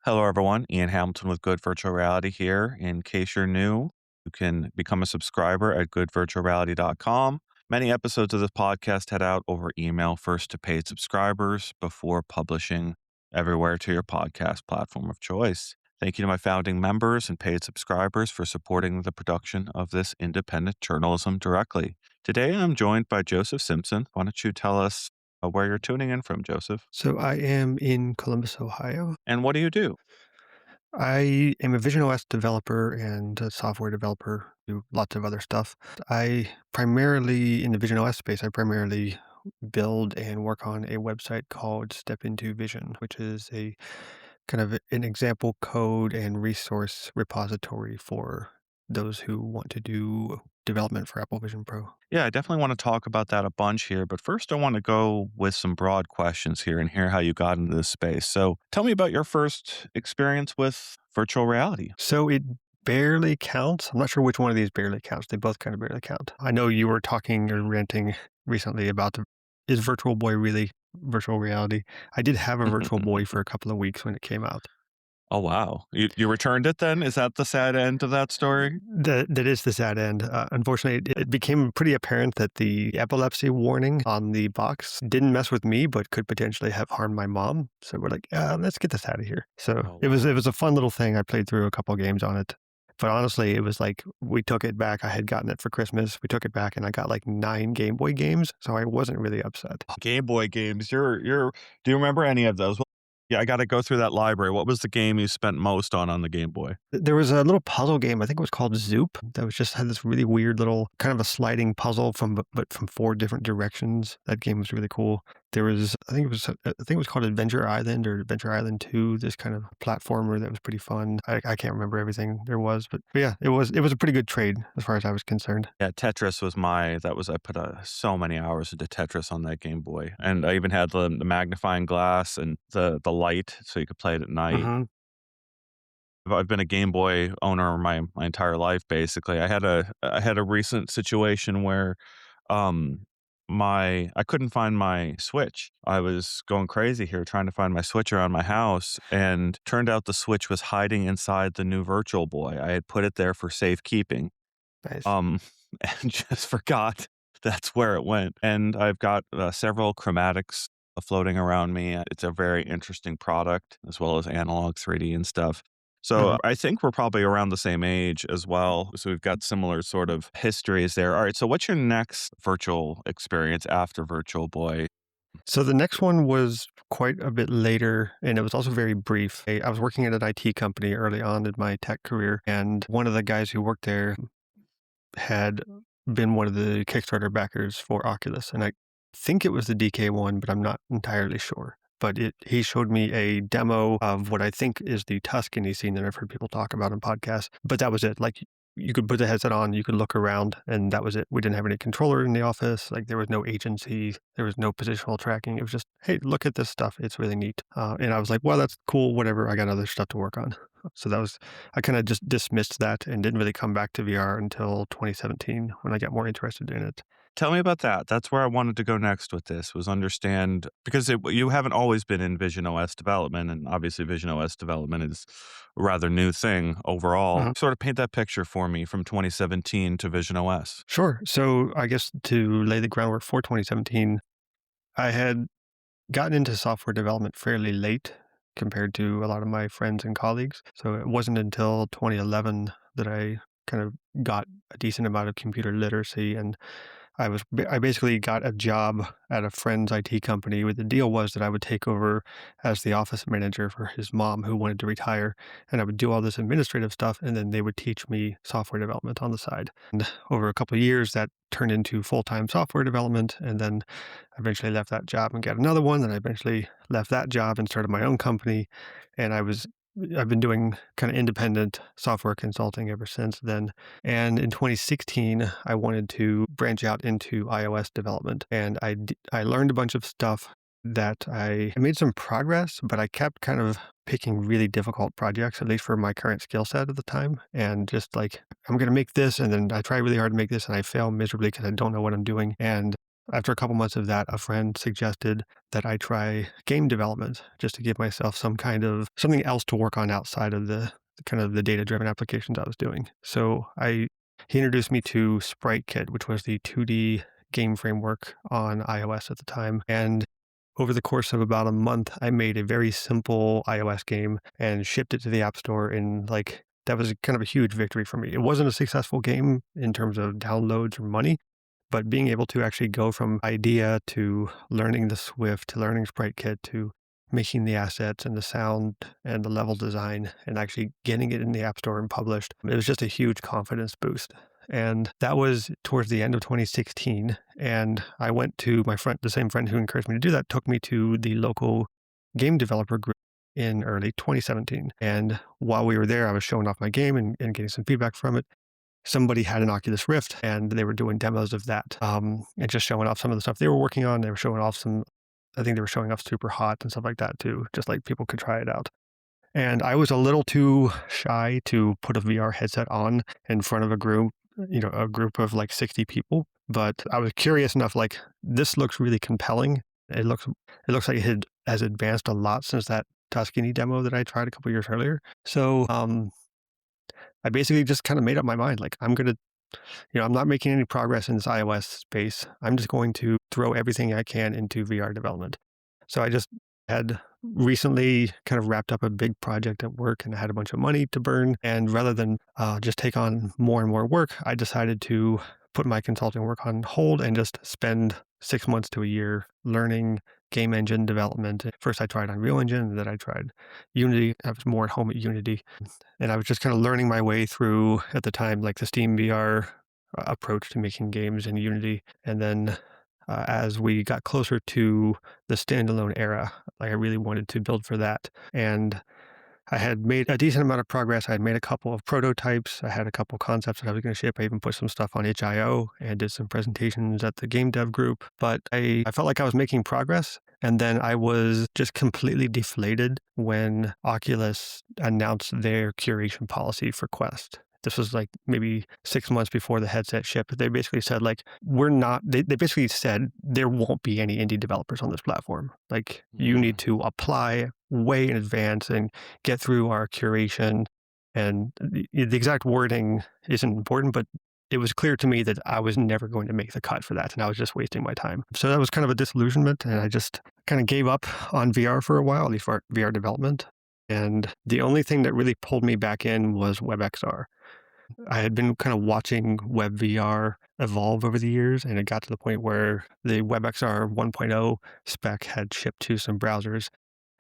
Hello, everyone. Ian Hamilton with Good Virtual Reality here. In case you're new, you can become a subscriber at goodvirtualreality.com. Many episodes of this podcast head out over email first to paid subscribers before publishing everywhere to your podcast platform of choice. Thank you to my founding members and paid subscribers for supporting the production of this independent journalism directly. Today, I'm joined by Joseph Simpson. Why don't you tell us where you're tuning in from, Joseph? So I am in Columbus, Ohio. And what do you do? I am a Vision OS developer and a software developer, do lots of other stuff. I primarily, in the Vision OS space, I primarily build and work on a website called Step Into Vision, which is a kind of an example code and resource repository for those who want to do development for Apple Vision Pro. Yeah, I definitely want to talk about that a bunch here. But first, I want to go with some broad questions here and hear how you got into this space. So tell me about your first experience with virtual reality. So it barely counts. I'm not sure which one of these barely counts. They both kind of barely count. I know you were talking or ranting recently about is Virtual Boy really virtual reality? I did have a Virtual Boy for a couple of weeks when it came out. Oh, wow. You returned it then? Is that the sad end of that story? That is the sad end. Unfortunately, it became pretty apparent that the epilepsy warning on the box didn't mess with me, but could potentially have harmed my mom. So we're like, let's get this out of here. So Oh, it was wow. a fun little thing. I played through a couple of games on it. But honestly, it was like we took it back. I had gotten it for Christmas. We took it back and I got like 9 Game Boy games. So I wasn't really upset. Game Boy games. Do you remember any of those? Yeah, I got to go through that library. What was the game you spent most on the Game Boy? There was a little puzzle game, I think it was called Zoop, that was just had this really weird little kind of a sliding puzzle but from 4 different directions. That game was really cool. There was I think it was called Adventure Island or Adventure Island 2, this kind of platformer that was pretty fun. I can't remember everything there was, but yeah, it was a pretty good trade as far as I was concerned. Yeah, Tetris was I put so many hours into Tetris on that Game Boy. And I even had the magnifying glass and the light so you could play it at night. Mhm. I've been a Game Boy owner my entire life, basically. I had a recent situation where, um, my I couldn't find my Switch. I was going crazy here trying to find my Switch around my house, and turned out the Switch was hiding inside the new Virtual Boy. I had put it there for safekeeping, Nice. um, and just forgot that's where it went. And I've got, several chromatics floating around me. It's a very interesting product as well as analog 3D and stuff. So Mhm. I think we're probably around the same age as well. So we've got similar sort of histories there. All right. So what's your next virtual experience after Virtual Boy? So the next one was quite a bit later, and it was also very brief. I was working at an IT company early on in my tech career, and one of the guys who worked there had been one of the Kickstarter backers for Oculus, and I think it was the DK one, but I'm not entirely sure. But he showed me a demo of what I think is the Tuscany scene that I've heard people talk about in podcasts. But that was it. Like you could put the headset on, you could look around, and that was it. We didn't have any controller in the office. Like there was no agency, there was no positional tracking. It was just, hey, look at this stuff. It's really neat. And I was like, well, that's cool. Whatever. I got other stuff to work on. So that was I kinda just dismissed that and didn't really come back to VR until 2017 when I got more interested in it. Tell me about that. That's where I wanted to go next with this was understand because you haven't always been in Vision OS development, and obviously Vision OS development is a rather new thing overall. Mhm. Sort of paint that picture for me from 2017 to Vision OS. Sure. So I guess to lay the groundwork for 2017, I had gotten into software development fairly late compared to a lot of my friends and colleagues. So it wasn't until 2011 that I kind of got a decent amount of computer literacy and I basically got a job at a friend's IT company where the deal was that I would take over as the office manager for his mom who wanted to retire, and I would do all this administrative stuff, and then they would teach me software development on the side. And over a couple of years, that turned into full-time software development, and then I eventually left that job and got another one, and I eventually left that job and started my own company, and I've been doing kind of independent software consulting ever since then. And in 2016, I wanted to branch out into iOS development, and I learned a bunch of stuff that I made some progress, but I kept kind of picking really difficult projects, at least for my current skill set at the time, and just like I'm going to make this, and then I try really hard to make this, and I fail miserably because I don't know what I'm doing, and after a couple months of that, a friend suggested that I try game development just to give myself some kind of something else to work on outside of the kind of the data-driven applications I was doing. So he introduced me to SpriteKit, which was the 2D game framework on iOS at the time. And over the course of about a month, I made a very simple iOS game and shipped it to the App Store in like that was kind of a huge victory for me. It wasn't a successful game in terms of downloads or money, but being able to actually go from idea to learning the Swift to learning SpriteKit to making the assets and the sound and the level design and actually getting it in the App Store and published, it was just a huge confidence boost. And that was towards the end of 2016. And I went to my friend, the same friend who encouraged me to do that, took me to the local game developer group in early 2017. And while we were there, I was showing off my game and getting some feedback from it. Somebody had an Oculus Rift and they were doing demos of that, and just showing off some of the stuff they were working on. They were showing off I think they were showing off Super Hot and stuff like that too, just like people could try it out. And I was a little too shy to put a VR headset on in front of a group of like 60 people. But I was curious enough, like, this looks really compelling. It looks like has advanced a lot since that Tuscany demo that I tried a couple years earlier. So I basically just kind of made up my mind, like, I'm not making any progress in this iOS space. I'm just going to throw everything I can into VR development. So I just had recently kind of wrapped up a big project at work and I had a bunch of money to burn. And rather than just take on more and more work, I decided to put my consulting work on hold and just spend 6 months to a year learning game engine development. First, I tried Unreal Engine, and then I tried Unity. I was more at home at Unity. And I was just kind of learning my way through, at the time, like the Steam VR approach to making games in Unity. And then as we got closer to the standalone era, like I really wanted to build for that. And I had made a decent amount of progress. I had made a couple of prototypes. I had a couple concepts that I was going to ship. I even put some stuff on itch.io and did some presentations at the game dev group. But I felt like I was making progress. And then I was just completely deflated when Oculus announced their curation policy for Quest. This was like maybe 6 months before the headset shipped. They basically said, like, they basically said there won't be any indie developers on this platform. Like, you need Mm. to apply way in advance and get through our curation. And the exact wording isn't important, but it was clear to me that I was never going to make the cut for that. And I was just wasting my time. So that was kind of a disillusionment. And I just kind of gave up on VR for a while, at least for VR development. And the only thing that really pulled me back in was WebXR. I had been kind of watching WebVR evolve over the years, and it got to the point where the WebXR 1.0 spec had shipped to some browsers.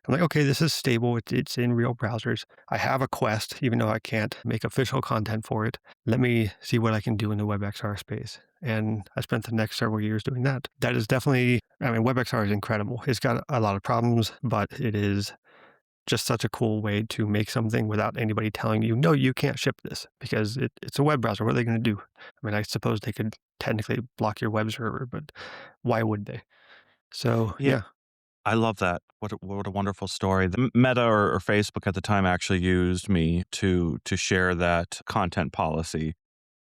I'm like, okay, this is stable. It's in real browsers. I have a Quest, even though I can't make official content for it. Let me see what I can do in the WebXR space. And I spent the next several years doing that. That is definitely, I mean, WebXR is incredible. It's got a lot of problems, but it is just such a cool way to make something without anybody telling you, no, you can't ship this because it's a web browser. What are they going to do? I mean, I suppose they could technically block your web server, but why would they? So, Yeah, yeah. I love that. What a wonderful story. The Meta or Facebook at the time actually used me to share that content policy.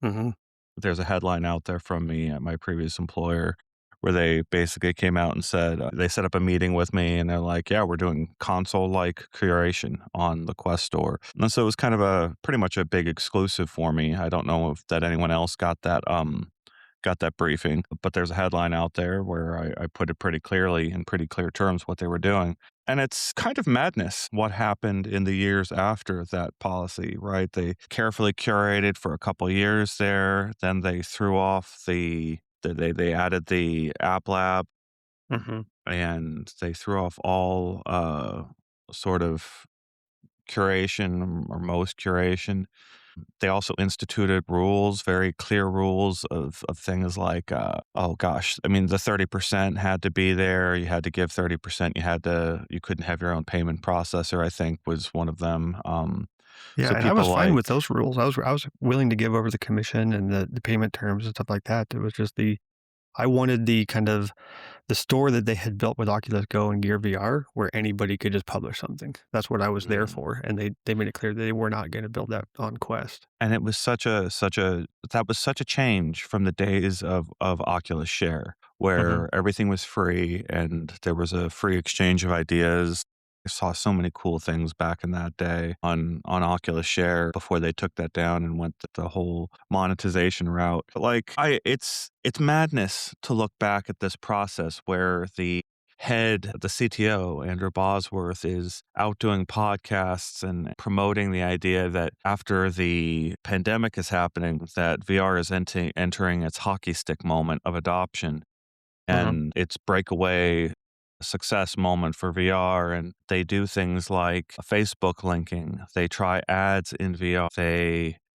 Hmm. There's a headline out there from me at my previous employer where they basically came out and said, they set up a meeting with me and they're like, yeah, we're doing console like curation on the Quest store. And so it was kind of pretty much a big exclusive for me. I don't know if that anyone else got that briefing, but there's a headline out there where I put it pretty clearly in pretty clear terms what they were doing. And it's kind of madness what happened in the years after that policy, right? They carefully curated for a couple years there. Then they threw off they added the app lab Hmm. and they threw off all sort of curation or most curation. They also instituted rules, very clear rules of things like, oh gosh, I mean, the 30% had to be there. You had to give 30%. You couldn't have your own payment processor, I think was one of them. Yeah. So And I was people fine like, with those rules. I was willing to give over the commission and the payment terms and stuff like that. It was just I wanted the kind of the store that they had built with Oculus Go and Gear VR where anybody could just publish something. That's what I was there Mm. for, and they made it clear that they were not gonna build that on Quest. And it was such a that was such a change from the days of Oculus Share, Mhm, where everything was free and there was a free exchange of ideas. I saw so many cool things back in that day on Oculus Share before they took that down and went the whole monetization route. Like, it's madness to look back at this process where the CTO, Andrew Bosworth, is out doing podcasts and promoting the idea that after the pandemic is happening, that VR is entering its hockey stick moment of adoption mhm, and its breakaway success moment for VR. And they do things like Facebook linking. They try ads in VR.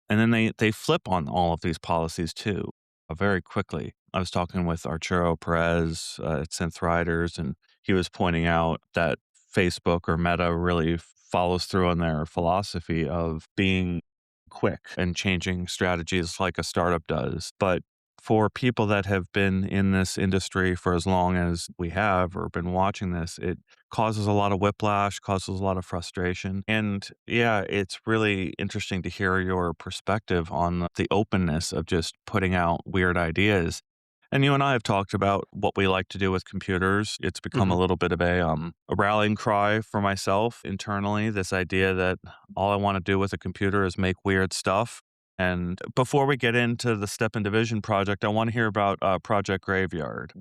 And then they flip on all of these policies too, very quickly. I was talking with Arturo Perez at Synth Riders, and he was pointing out that Facebook or Meta really follows through on their philosophy of being quick and changing strategies like a startup does. But for people that have been in this industry for as long as we have or been watching this, it causes a lot of whiplash, causes a lot of frustration. And yeah, it's really interesting to hear your perspective on the openness of just putting out weird ideas. And you and I have talked about what we like to do with computers. It's become a mhm. little bit of a rallying cry for myself internally. This idea that all I want to do with a computer is make weird stuff. And before we get into the Step and Division project, I want to hear about Project Graveyard.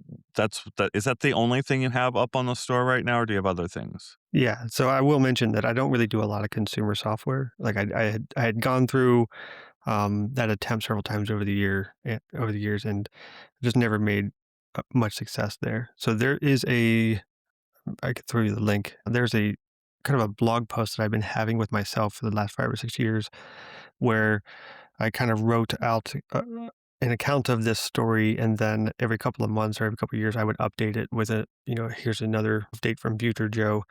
Is that the only thing you have up on the store right now, or do you have other things? Yeah, so I will mention that I don't really do a lot of consumer software. Like, I had gone through, that attempt several times over the years, and just never made, much success there. So there is a I could throw you the link. There's a kind of a blog post that I've been having with myself for the last 5 or 6 years where I kind of wrote out an account of this story, and then every couple of months or every couple of years, I would update it with here's another update from Future Joe.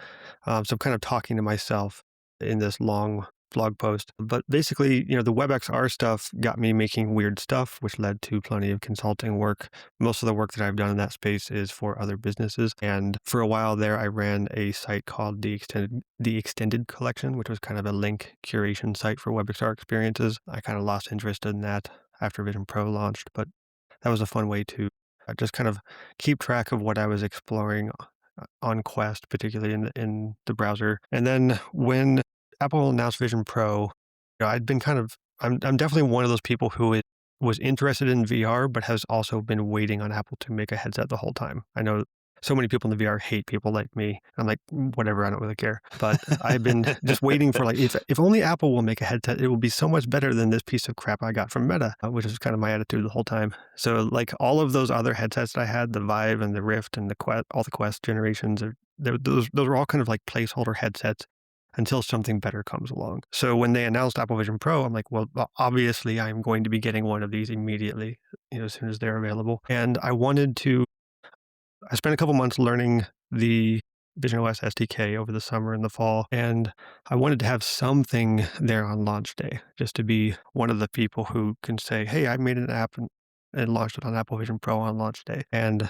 So I'm kind of talking to myself in this long blog post. But basically, the WebXR stuff got me making weird stuff, which led to plenty of consulting work. Most of the work that I've done in that space is for other businesses. And for a while there, I ran a site called the Extended Collection, which was kind of a link curation site for WebXR experiences. I kind of lost interest in that after Vision Pro launched, but that was a fun way to just kind of keep track of what I was exploring on Quest, particularly in the browser. And then when Apple announced Vision Pro, I'd been kind of I'm definitely one of those people who was interested in VR, but has also been waiting on Apple to make a headset the whole time. I know so many people in the VR hate people like me. I'm like, Whatever, I don't really care." But I've been just waiting for, like, if only Apple will make a headset, it will be so much better than this piece of crap I got from Meta, which is kind of my attitude the whole time. So, like, all of those other headsets that I had, the Vive and the Rift and the Quest, all the Quest generations, those were all kind of like placeholder headsets until something better comes along. So when they announced Apple Vision Pro, I'm like, well, obviously I'm going to be getting one of these immediately, as soon as they're available. And I spent a couple months learning the visionOS SDK over the summer and the fall, and I wanted to have something there on launch day, just to be one of the people who can say, "Hey, I made an app and launched it on Apple Vision Pro on launch day." And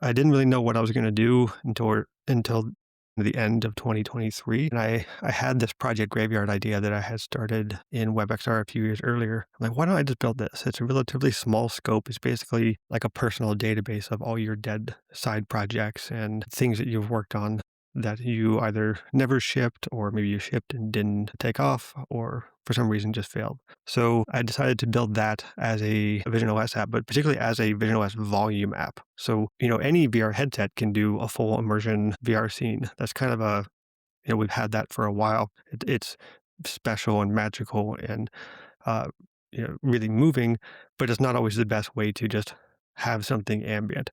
I didn't really know what I was going to do until the end of 2023, and I had this Project Graveyard idea that I had started in WebXR a few years earlier. I'm like, why don't I just build this? It's a relatively small scope. It's basically like a personal database of all your dead side projects and things that you've worked on that you either never shipped, or maybe you shipped and didn't take off, or for some reason just failed. So I decided to build that as a visionOS app, but particularly as a visionOS volume app. So, any VR headset can do a full immersion VR scene. That's kind of we've had that for a while. It's special and magical and uh, really moving, but it's not always the best way to just have something ambient.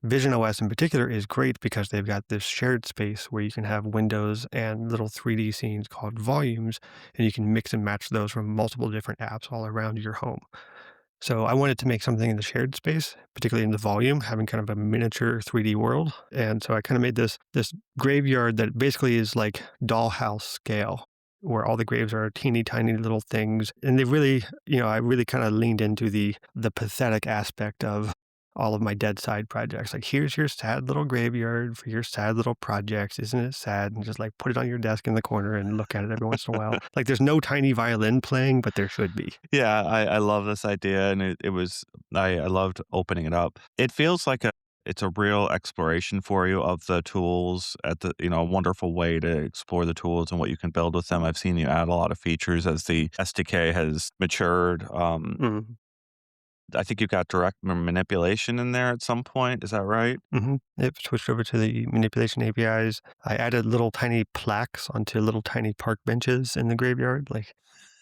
Vision OS in particular is great because they've got this shared space where you can have windows and little 3D scenes called volumes, and you can mix and match those from multiple different apps all around your home. So I wanted to make something in the shared space, particularly in the volume, having kind of a miniature 3D world. And so I kind of made this graveyard that basically is like dollhouse scale, where all the graves are teeny tiny little things. And they really, I really kind of leaned into the pathetic aspect of all of my dead side projects. Like, here's your sad little graveyard for your sad little projects. Isn't it sad? And just like put it on your desk in the corner and look at it every once in a while. Like, there's no tiny violin playing, but there should be. Yeah, I love this idea, and it was I loved opening it up. It feels like it's a real exploration for you of the tools at the a wonderful way to explore the tools and what you can build with them. I've seen you add a lot of features as the SDK has matured. Mhm. I think you got direct manipulation in there at some point. Is that right? It switched over to the manipulation APIs. I added little tiny plaques onto little tiny park benches in the graveyard, like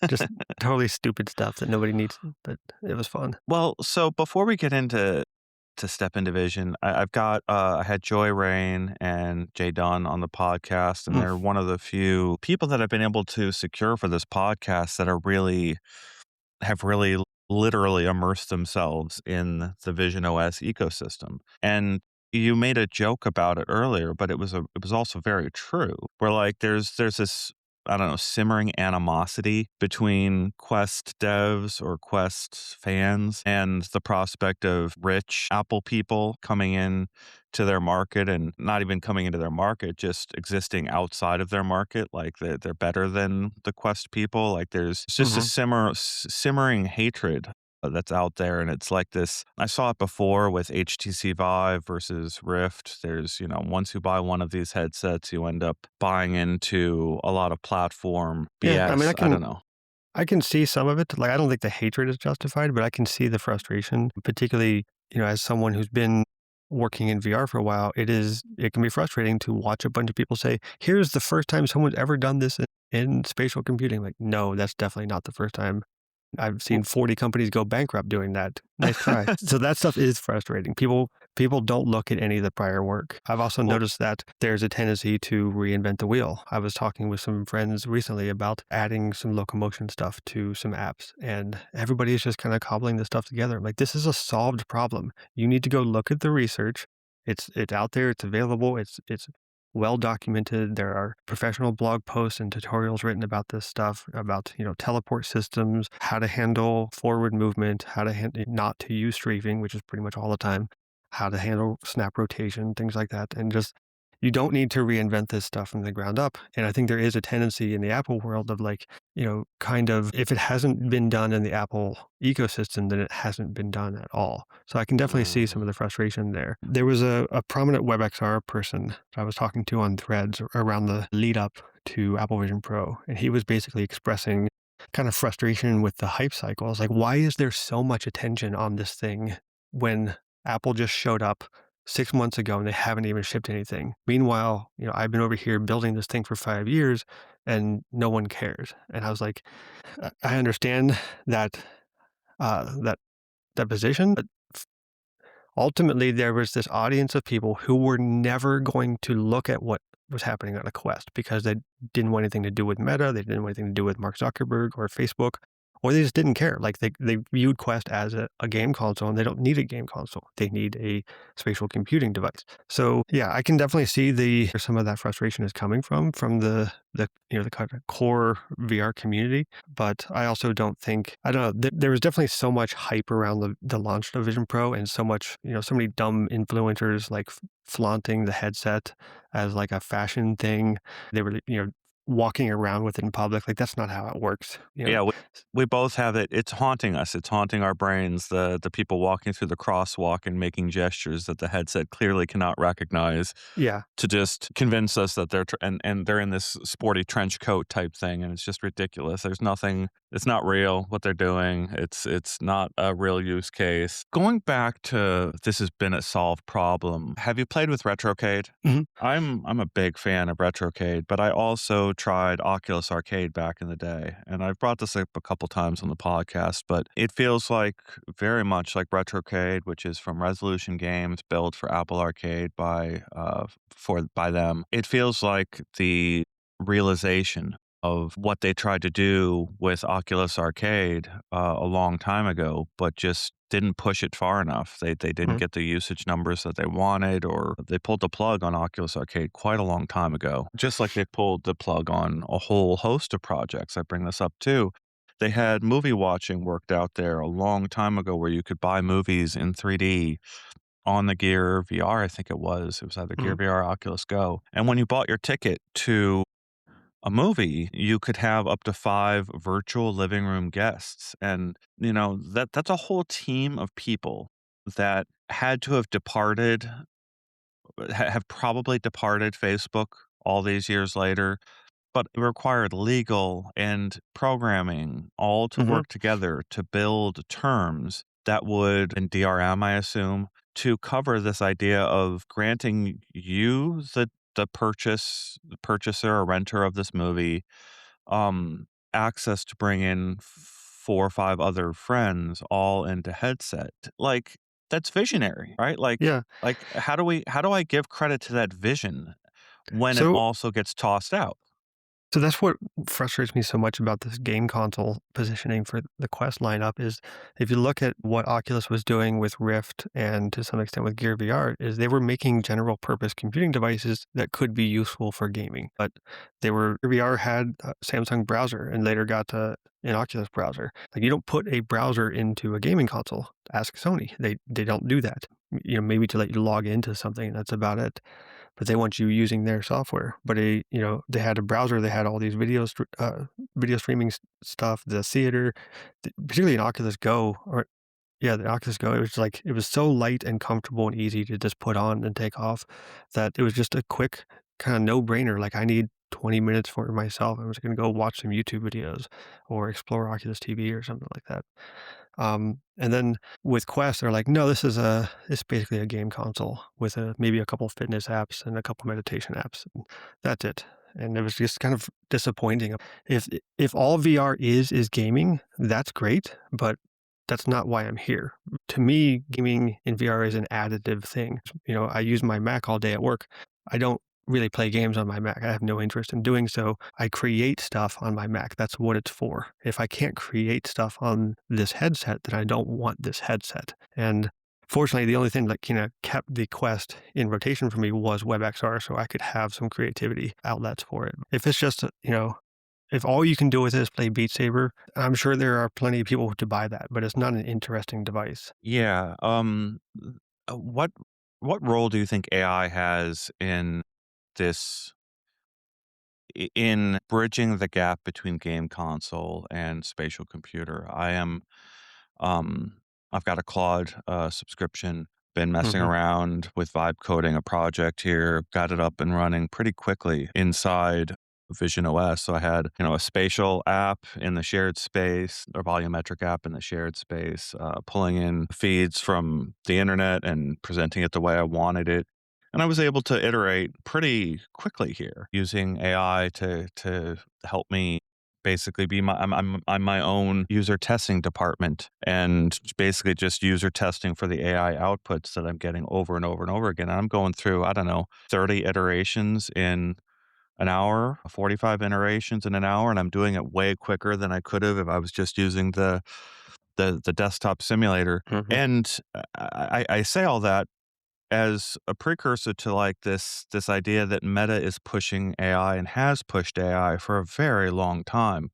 just totally stupid stuff that nobody needs, but it was fun. Well, so before we get into step into vision, I had Joy Rain and Jay Dunn on the podcast, and Mm, they're one of the few people that I've been able to secure for this podcast that have really literally immersed themselves in the Vision OS ecosystem. And you made a joke about it earlier, but it was also very true. Where like there's this, I don't know, simmering animosity between Quest devs or Quest fans and the prospect of rich Apple people coming in to their market, and not even coming into their market, just existing outside of their market. Like they're better than the Quest people. Like there's just a mhm. simmering hatred that's out there. And it's like this, I saw it before with HTC Vive versus Rift. There's, once you buy one of these headsets, you end up buying into a lot of platform Yeah, I mean, BS. I don't know. I can see some of it. Like, I don't think the hatred is justified, but I can see the frustration, particularly, as someone who's been working in VR for a while, it can be frustrating to watch a bunch of people say, here's the first time someone's ever done this in spatial computing. Like, no, that's definitely not the first time. I've seen 40 companies go bankrupt doing that. Nice try. So that stuff is frustrating. People don't look at any of the prior work. I've also Well, noticed that there's a tendency to reinvent the wheel. I was talking with some friends recently about adding some locomotion stuff to some apps, and everybody is just kind of cobbling this stuff together. I'm like, this is a solved problem. You need to go look at the research. It's out there, it's available, it's well documented. There are professional blog posts and tutorials written about this stuff, about, teleport systems, how to handle forward movement, how to not to use strafing, which is pretty much all the time, how to handle snap rotation, things like that. And just, you don't need to reinvent this stuff from the ground up. And I think there is a tendency in the Apple world of like, kind of, if it hasn't been done in the Apple ecosystem, then it hasn't been done at all. So I can definitely see some of the mm, frustration there. There was a prominent WebXR person that I was talking to on Threads around the lead up to Apple Vision Pro, and he was basically expressing kind of frustration with the hype cycle. I was like, why is there so much attention on this thing when Apple just showed up 6 months ago and they haven't even shipped anything? Meanwhile, I've been over here building this thing for 5 years and no one cares. And I was like, I understand that that position, but ultimately there was this audience of people who were never going to look at what was happening on a Quest because they didn't want anything to do with Meta, they didn't want anything to do with Mark Zuckerberg or Facebook, or they just didn't care. Like they viewed Quest as a game console, and they don't need a game console. They need a spatial computing device. So yeah, I can definitely see where some of that frustration is coming from the kind of core VR community. But I also don't think, I don't know, there was definitely so much hype around the launch of Vision Pro, and so much, so many dumb influencers like flaunting the headset as like a fashion thing. They were, walking around with it in public. Like, that's not how it works. yeah, we both have it. It's haunting us. It's haunting our brains. The people walking through the crosswalk and making gestures that the headset clearly cannot recognize, Yeah. to just convince us that and they're in this sporty trench coat type thing, and it's just ridiculous. There's nothing. It's not real what they're doing. It's not a real use case. Going back to, this has been a solved problem. Have you played with Retrocade? Mhm. I'm a big fan of Retrocade, but I also tried Oculus Arcade back in the day, and I've brought this up a couple times on the podcast, but it feels like very much like Retrocade, which is from Resolution Games, built for Apple Arcade by them. It feels like the realization of what they tried to do with Oculus Arcade a long time ago, but just didn't push it far enough. They didn't Mhm. get the usage numbers that they wanted, or they pulled the plug on Oculus Arcade quite a long time ago. Just like they pulled the plug on a whole host of projects. I bring this up too. They had movie watching worked out there a long time ago where you could buy movies in 3D on the Gear VR, I think it was. It was either Gear Mhm. VR or Oculus Go. And when you bought your ticket to a movie, you could have up to 5 virtual living room guests. And, that's a whole team of people that had to have departed, have probably departed Facebook all these years later, but it required legal and programming all to Mhm. work together to build terms that would, and DRM, I assume, to cover this idea of granting you, the purchaser or renter of this movie, access to bring in 4 or 5 other friends all into headset. Like, that's visionary, right? Yeah. How do I give credit to that vision when it So also gets tossed out? So that's what frustrates me so much about this game console positioning for the Quest lineup is if you look at what Oculus was doing with Rift and to some extent with Gear VR is they were making general purpose computing devices that could be useful for gaming. But VR had a Samsung browser and later got an Oculus browser. Like you don't put a browser into a gaming console. Ask Sony. They don't do that. Maybe to let you log into something. That's about it, but they want you using their software. But they had a browser, they had all these video streaming stuff, the theater, particularly in Oculus Go, or yeah, the Oculus Go. It was like it was so light and comfortable and easy to just put on and take off that it was just a quick kind of no brainer. Like I need 20 minutes for myself. I was going to go watch some YouTube videos or explore Oculus TV or something like that. And then with Quest, they're like, no, it's basically a game console with maybe a couple fitness apps and a couple meditation apps. And that's it. And it was just kind of disappointing. If all VR is gaming, that's great, but that's not why I'm here. To me, gaming in VR is an additive thing. I use my Mac all day at work. I don't really play games on my Mac. I have no interest in doing so. I create stuff on my Mac. That's what it's for. If I can't create stuff on this headset, then I don't want this headset. And fortunately, the only thing that kept the Quest in rotation for me was WebXR, so I could have some creativity outlets for it. If it's just, if all you can do with it is play Beat Saber, I'm sure there are plenty of people to buy that, but it's not an interesting device. Yeah, what role do you think AI has in this in bridging the gap between game console and spatial computer? Um, I've got a Claude, subscription, been messing Mhm. around with vibe coding a project here, got it up and running pretty quickly inside Vision OS. So I had, a spatial app in the shared space, or volumetric app in the shared space, pulling in feeds from the internet and presenting it the way I wanted it. And I was able to iterate pretty quickly here using AI to help me basically be I'm my own user testing department and basically just user testing for the AI outputs that I'm getting over and over and over again. And I'm going through, I don't know, 30 iterations in an hour, 45 iterations in an hour, and I'm doing it way quicker than I could have if I was just using the desktop simulator. Mhm. And I say all that as a precursor to like this idea that Meta is pushing AI and has pushed AI for a very long time.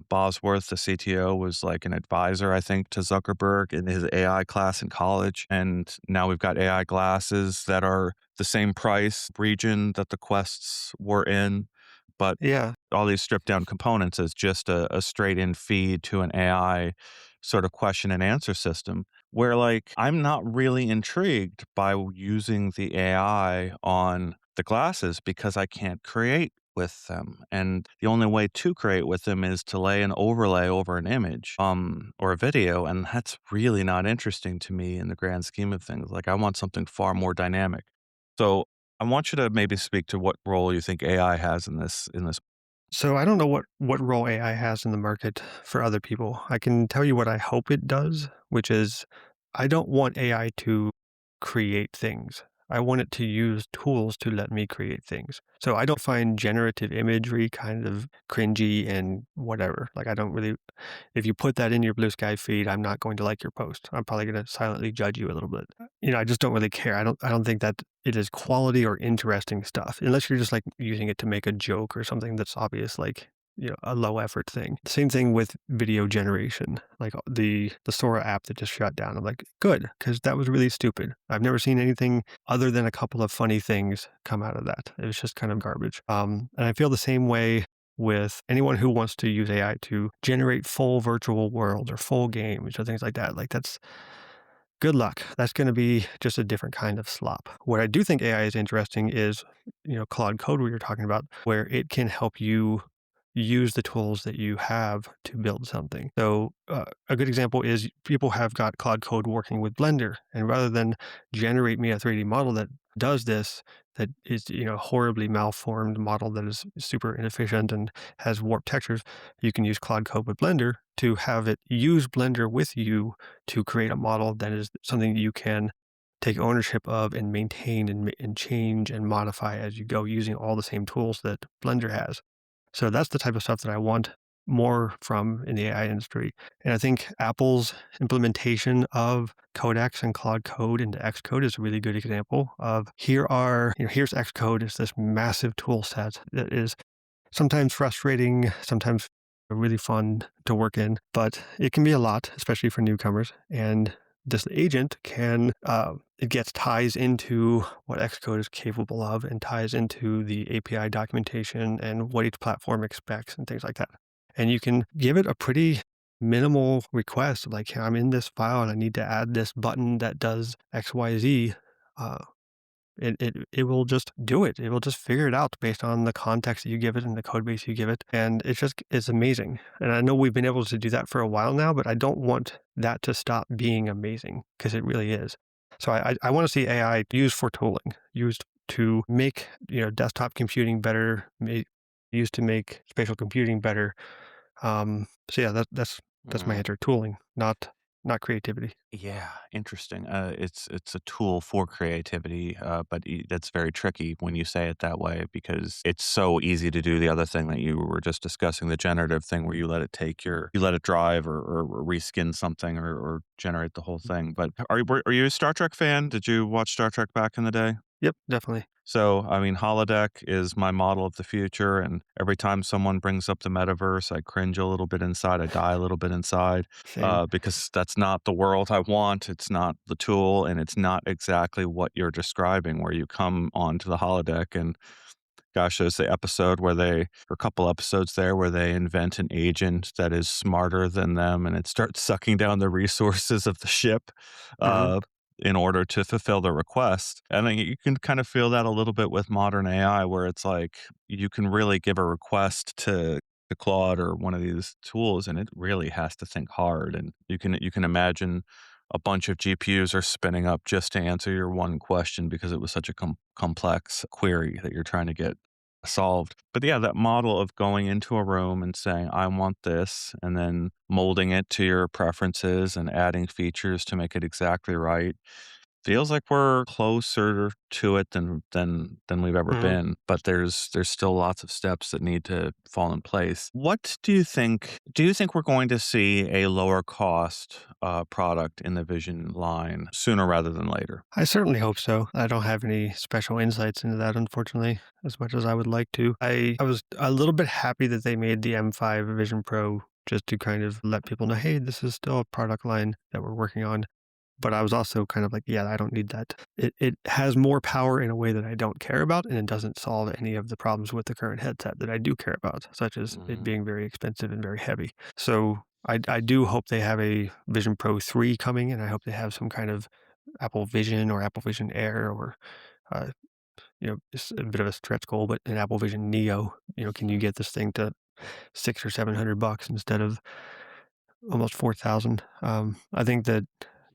Bosworth, the CTO, was like an advisor, I think, to Zuckerberg in his AI class in college. And now we've got AI glasses that are the same price region that the Quests were in, but Yeah. all these stripped down components as just a straight in feed to an AI sort of question and answer system. Where like I'm not really intrigued by using the AI on the glasses because I can't create with them. And the only way to create with them is to lay an overlay over an image, or a video. And that's really not interesting to me in the grand scheme of things. Like I want something far more dynamic. So I want you to maybe speak to what role you think AI has in this. So I don't know what role AI has in the market for other people. I can tell you what I hope it does, which is I don't want AI to create things. I want it to use tools to let me create things. So I don't find generative imagery kind of cringy and whatever. Like I don't really if you put that in your Blue Sky feed, I'm not going to like your post. I'm probably going to silently judge you a little bit. I just don't really care. I don't think that it is quality or interesting stuff unless you're just like using it to make a joke or something that's obvious like a low effort thing. Same thing with video generation, like the Sora app that just shut down. I'm like, good, because that was really stupid. I've never seen anything other than a couple of funny things come out of that. It was just kind of garbage. And I feel the same way with anyone who wants to use AI to generate full virtual worlds or full games or things like that. Like that's good luck. That's going to be just a different kind of slop. What I do think AI is interesting is, Claude Code, we were talking about, where it can help you use the tools that you have to build something. So, a good example is people have got Claude Code working with Blender, and rather than generate me a 3D model that does this, that is, horribly malformed model that is super inefficient and has warped textures, you can use Claude Code with Blender to have it use Blender with you to create a model that is something you can take ownership of and maintain and change and modify as you go using all the same tools that Blender has. So that's the type of stuff that I want more from in the AI industry. And I think Apple's implementation of Codex and Claude Code into Xcode is a really good example of here's Xcode, it's this massive tool set that is sometimes frustrating, sometimes really fun to work in, but it can be a lot, especially for newcomers. And this agent it gets ties into what Xcode is capable of and ties into the API documentation and what each platform expects and things like that. And you can give it a pretty minimal request, like, "Hey, I'm in this file and I need to add this button that does XYZ. It will just do it. It will just figure it out based on the context that you give it and the code base you give it. And it's amazing. And I know we've been able to do that for a while now, but I don't want that to stop being amazing because it really is. So I want to see AI used for tooling, used to make, desktop computing better, used to make spatial computing better. So yeah, that's my Mm. answer. Tooling, not creativity. Yeah, interesting. It's a tool for creativity, but that's very tricky when you say it that way because it's so easy to do the other thing that you were just discussing, the generative thing where you let it drive or reskin something or generate the whole thing. But are you a Star Trek fan? Did you watch Star Trek back in the day? Yep, definitely. So, I mean, holodeck is my model of the future, and every time someone brings up the metaverse, I cringe a little bit inside. I die a little bit inside Same. because that's not the world I want. It's not the tool, and it's not exactly what you're describing, where you come onto the holodeck and gosh, there's the episode where or a couple episodes there where they invent an agent that is smarter than them and it starts sucking down the resources of the ship Hmm. uh, in order to fulfill the request. And then you can kind of feel that a little bit with modern AI, where it's like you can really give a request to Claude or one of these tools, and it really has to think hard. And you can imagine a bunch of GPUs are spinning up just to answer your one question because it was such a complex query that you're trying to get solved. But yeah, that model of going into a room and saying, I want this, and then molding it to your preferences and adding features to make it exactly right. Feels like we're closer to it than we've ever Hmm. been, but there's still lots of steps that need to fall in place. What do you think? Do you think we're going to see a lower cost product in the Vision line sooner rather than later? I certainly hope so. I don't have any special insights into that, unfortunately, as much as I would like to. I was a little bit happy that they made the M5 Vision Pro just to kind of let people know, hey, this is still a product line that we're working on. But I was also kind of like, yeah, I don't need that. It has more power in a way that I don't care about, and it doesn't solve any of the problems with the current headset that I do care about, such as it Mhm. being very expensive and very heavy. So I do hope they have a Vision Pro 3 coming, and I hope they have some kind of Apple Vision or Apple Vision Air or, uh, it's a bit of a stretch goal, but an Apple Vision Neo. Can you get this thing to 600 or 700 bucks instead of almost 4,000? I think that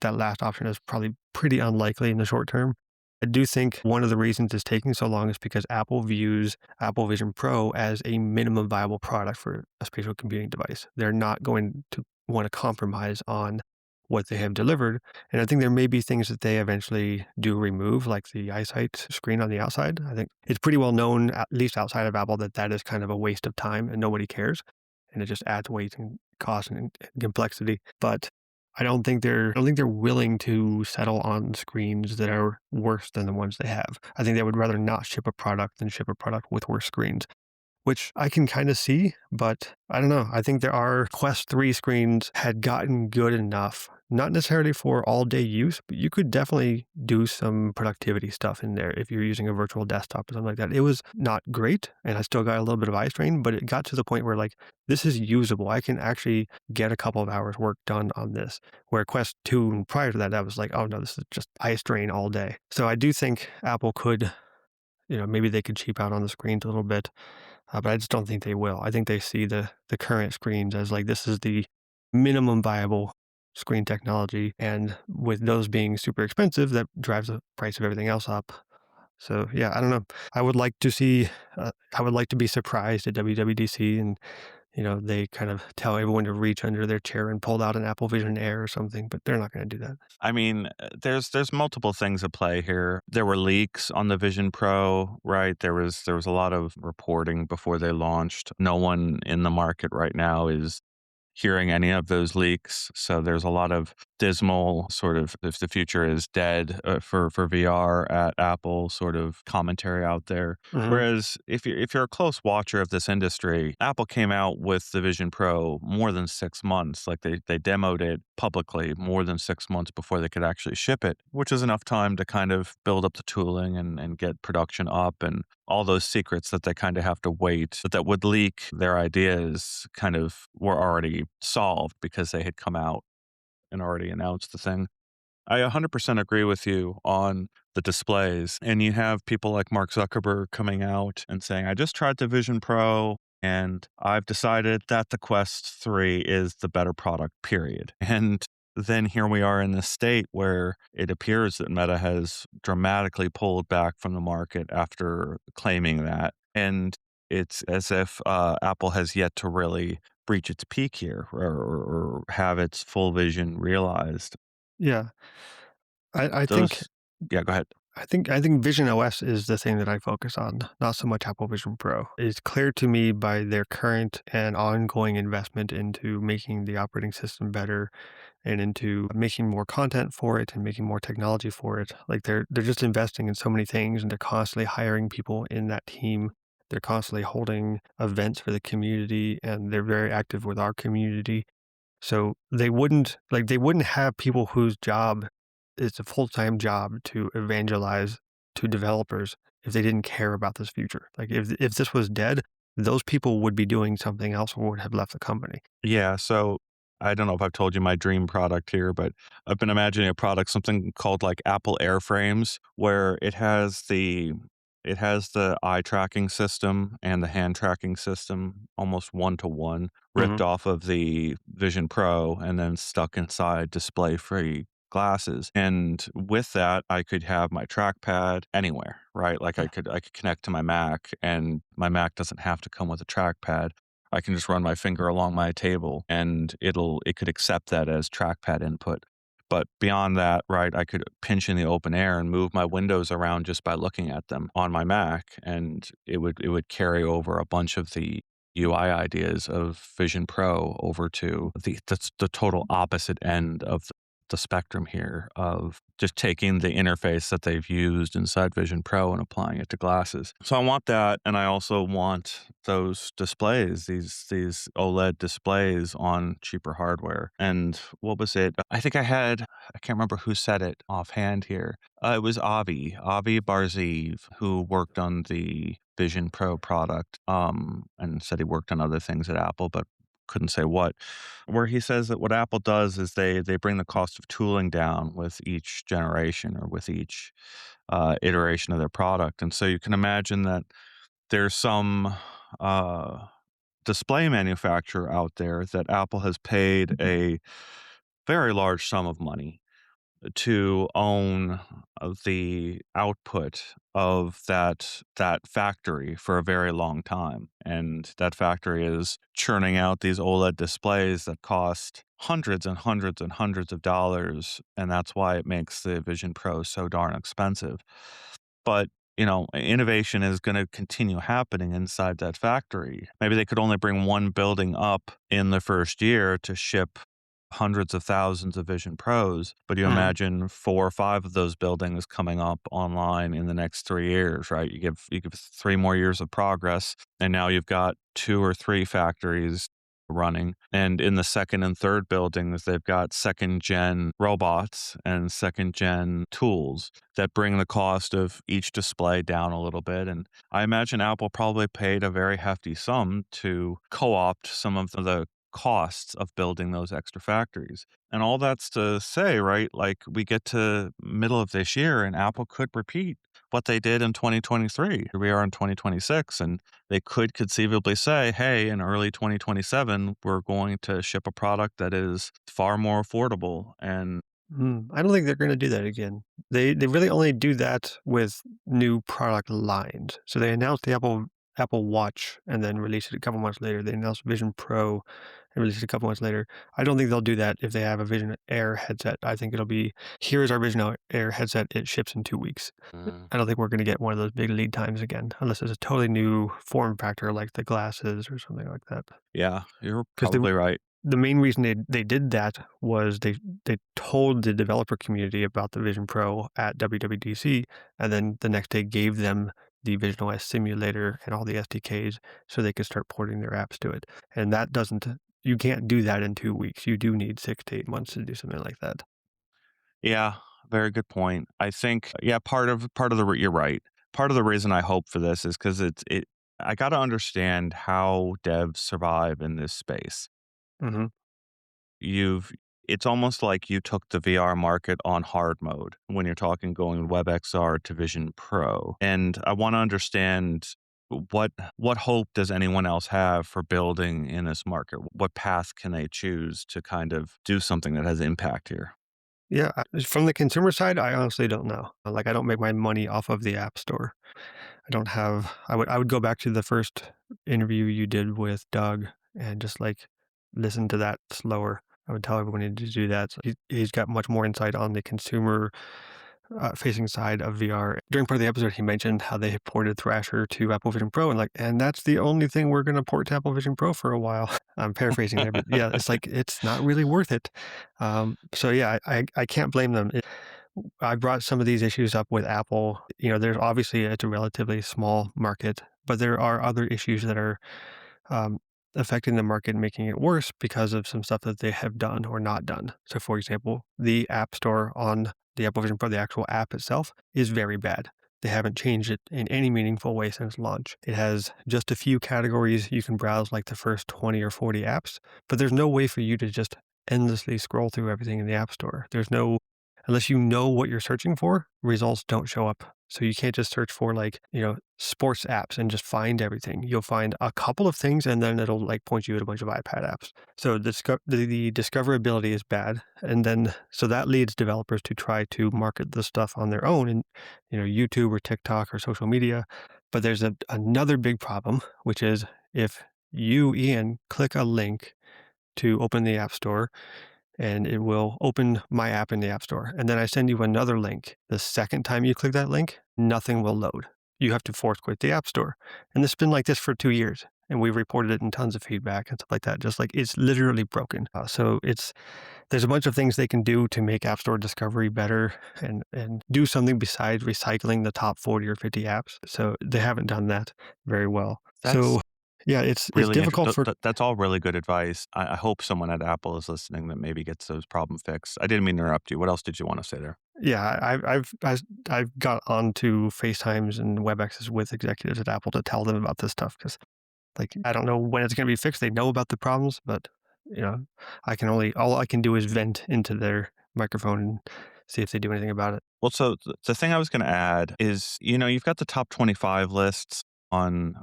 that last option is probably pretty unlikely in the short term. I do think one of the reasons it's taking so long is because Apple views Apple Vision Pro as a minimum viable product for a spatial computing device. They're not going to want to compromise on what they have delivered. And I think there may be things that they eventually do remove, like the eyesight screen on the outside. I think it's pretty well known, at least outside of Apple, that that is kind of a waste of time and nobody cares. And it just adds weight and cost and complexity. But I don't think they're willing to settle on screens that are worse than the ones they have. I think they would rather not ship a product than ship a product with worse screens. which I can kind of see, but I don't know. I think there are Quest 3 screens had gotten good enough, not necessarily for all day use, but you could definitely do some productivity stuff in there if you're using a virtual desktop or something like that. It was not great, and I still got a little bit of eye strain, but it got to the point where like this is usable. I can actually get a couple of hours work done on this. Where Quest 2 and prior to that, I was like, oh no, this is just eye strain all day. So I do think Apple could, maybe they could cheap out on the screens a little bit, but I just don't think they will. I think they see the current screens as like this is the minimum viable screen technology, and with those being super expensive, that drives the price of everything else up. So yeah, I don't know. I would like to see. I would like to be surprised at WWDC, and they kind of tell everyone to reach under their chair and pull out an Apple Vision Air or something, but they're not going to do that. I mean, there's multiple things at play here. There were leaks on the Vision Pro, right? There was a lot of reporting before they launched. No one in the market right now is hearing any of those leaks. So there's a lot of dismal sort of if the future is dead for VR at Apple sort of commentary out there. Hmm. Whereas if you're a close watcher of this industry, Apple came out with the Vision Pro more than 6 months. Like they demoed it publicly more than 6 months before they could actually ship it, which is enough time to kind of build up the tooling and get production up and all those secrets that they kind of have to wait, but that would leak their ideas kind of were already solved because they had come out and already announced the thing. I 100% agree with you on the displays. And you have people like Mark Zuckerberg coming out and saying, I just tried the Vision Pro and I've decided that the Quest 3 is the better product, period. And then here we are in this state where it appears that Meta has dramatically pulled back from the market after claiming that. And it's as if Apple has yet to really reach its peak here or have its full vision realized. Yeah, I think Those Yeah, go ahead. I think Vision OS is the thing that I focus on, not so much Apple Vision Pro. It's clear to me by their current and ongoing investment into making the operating system better and into making more content for it and making more technology for it. Like they're just investing in so many things, and they're constantly hiring people in that team. They're constantly holding events for the community, and they're very active with our community. So they wouldn't have people whose job is a full-time job to evangelize to developers if they didn't care about this future. Like if this was dead, those people would be doing something else or would have left the company. Yeah, so I don't know if I've told you my dream product here, but I've been imagining a product, something called like Apple Airframes, where it has the eye tracking system and the hand tracking system almost one to one, ripped Mhm. off of the Vision Pro and then stuck inside display free glasses. And with that, I could have my trackpad anywhere, right? Like I could connect to my Mac and my Mac doesn't have to come with a trackpad. I can just run my finger along my table and it could accept that as trackpad input. But beyond that, right, I could pinch in the open air and move my windows around just by looking at them on my Mac, and it would carry over a bunch of the UI ideas of Vision Pro over to the total opposite end of the spectrum here of just taking the interface that they've used inside Vision Pro and applying it to glasses. So I want that, and I also want those displays, these OLED displays on cheaper hardware. And what was it? I can't remember who said it offhand here. It was Avi Barziv, who worked on the Vision Pro product, and said he worked on other things at Apple, but couldn't say what, where he says that what Apple does is they bring the cost of tooling down with each generation or with each iteration of their product. And so you can imagine that there's some uh, display manufacturer out there that Apple has paid a very large sum of money to own the output of that factory for a very long time, and that factory is churning out these OLED displays that cost hundreds and hundreds and hundreds of dollars, and that's why it makes the Vision Pro so darn expensive. But innovation is going to continue happening inside that factory. Maybe they could only bring one building up in the first year to ship hundreds of thousands of Vision Pros, but you Mhm. imagine 4 or 5 of those buildings coming up online in the next 3 years, right? You give 3 more years of progress, and now you've got 2 or 3 factories running, and in the 2nd and 3rd buildings, they've got 2nd gen robots and 2nd gen tools that bring the cost of each display down a little bit, and I imagine Apple probably paid a very hefty sum to co-opt some of the costs of building those extra factories. And all that's to say, right? Like we get to middle of this year and Apple could repeat what they did in 2023. Here we are in 2026 and they could conceivably say, "Hey, in early 2027, we're going to ship a product that is far more affordable." And I don't think they're gonna do that again. They really only do that with new product lines. So they announced the Apple Watch and then released it a couple months later. They announced Vision Pro and released it a couple months later. I don't think they'll do that if they have a Vision Air headset. I think it'll be, "Here's our Vision Air headset. It ships in 2 weeks." Mm, I don't think we're gonna get one of those big lead times again, unless it's a totally new form factor like the glasses or something like that. yeah, you're 'Cause the probably right. the main reason they did that was they told the developer community about the Vision Pro at WWDC, and then the next day gave them the Vision OS simulator and all the SDKs so they could start porting their apps to it. And that doesn't you can't do that in 2 weeks. You do need 6 to 8 months to do something like that. Yeah, very good point. I think yeah, part of the you're right. Part of the reason I hope for this is because I got to understand how devs survive in this space. Mhm. You've It's almost like you took the VR market on hard mode when you're talking going WebXR to Vision Pro. And I want to understand what hope does anyone else have for building in this market? What path can they choose to kind of do something that has impact here? Yeah, from the consumer side, I honestly don't know. Like, I don't make my money off of the App Store. I don't have I would go back to the first interview you did with Doug and just, like, listen to that slower. I would tell everyone to do that. So he's got much more insight on the consumer, facing side of VR. During part of the episode, he mentioned how they had ported Thrasher to Apple Vision Pro, and, like, "And that's the only thing we're gonna port to Apple Vision Pro for a while." I'm paraphrasing there, but yeah, it's like, it's not really worth it. So yeah, I can't blame them. I brought some of these issues up with Apple. There's obviously it's a relatively small market, but there are other issues that are um, affecting the market and making it worse because of some stuff that they have done or not done. So, for example, the App Store on the Apple Vision Pro, the actual app itself, is very bad. They haven't changed it in any meaningful way since launch. It has just a few categories you can browse, like the first 20 or 40 apps, but there's no way for you to just endlessly scroll through everything in the App Store. Unless you know what you're searching for, results don't show up. So you can't just search for sports apps and just find everything. You'll find a couple of things and then it'll like point you at a bunch of iPad apps. So the discoverability is bad. And then so that leads developers to try to market the stuff on their own in YouTube or TikTok or social media. But there's another big problem, which is if you, Ian, click a link to open the App Store and it will open my app in the App Store. And then I send you another link. The second time you click that link, nothing will load. You have to force quit the App Store. And this has been like this for 2 years. And we've reported it in tons of feedback and stuff like that. Just like it's literally broken. There's a bunch of things they can do to make App Store discovery better and do something besides recycling the top 40 or 50 apps. So they haven't done that very well. That's So yeah, it's really difficult for that's all really good advice. I hope someone at Apple is listening that maybe gets those problem fixed. I didn't mean to interrupt you. What else did you want to say there? Yeah, I've got onto FaceTimes and WebExes with executives at Apple to tell them about this stuff because, like, I don't know when it's gonna be fixed. They know about the problems, but, you know, all I can do is vent into their microphone and see if they do anything about it. Well, so the thing I was going to add is, you've got the top 25 lists on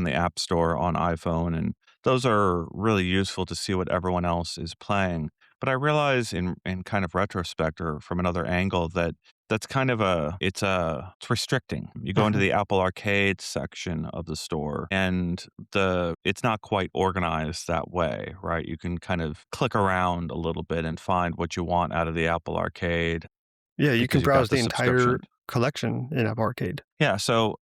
the App Store on iPhone, and those are really useful to see what everyone else is playing. But I realize in kind of retrospect or from another angle that that's kind of it's restricting. You go into Mhm. the Apple Arcade section of the store and it's not quite organized that way, right? You can kind of click around a little bit and find what you want out of the Apple Arcade Yeah, you can because you've got browse the the entire subscription. collection in-app arcade. Yeah, so